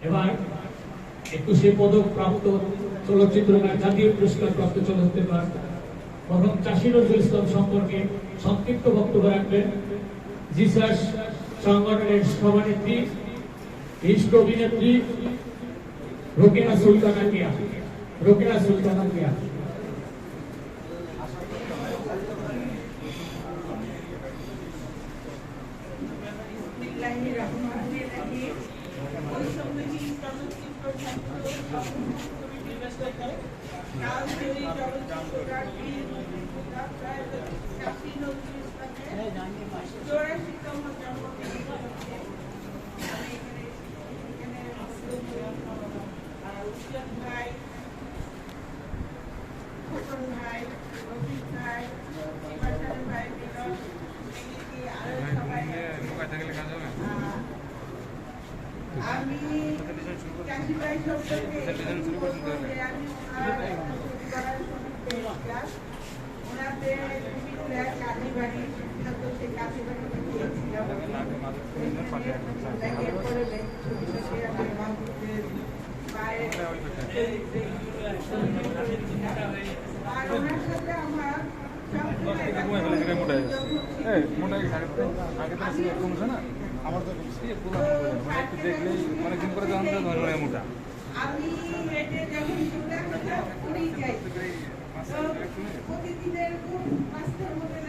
এবার 21 পদক প্রাপ্ত চলচ্চিত্রকার, জাতীয় পুরস্কার প্রাপ্ত চলচ্চিত্রকার মরহুম চাষী নজরুল ইসলাম সম্পর্কে সংক্ষিপ্ত বক্তব্য রাখবেন জিসাস সংগঠনের সভানেত্রী, বিশিষ্ট অভিনেত্রী রোকেয়া সুলতানা মিয়া। রোকেয়া সুলতানা মিয়া। আমি চাষি ভাই সম্পর্কে ওনাদের কাজী বাড়ি সেই কাজী বাড়িতে গিয়েছিলাম। আর ওনার সাথে আমার আমি হেঁটে যখন প্রতিদিনের রাস্তার মধ্যে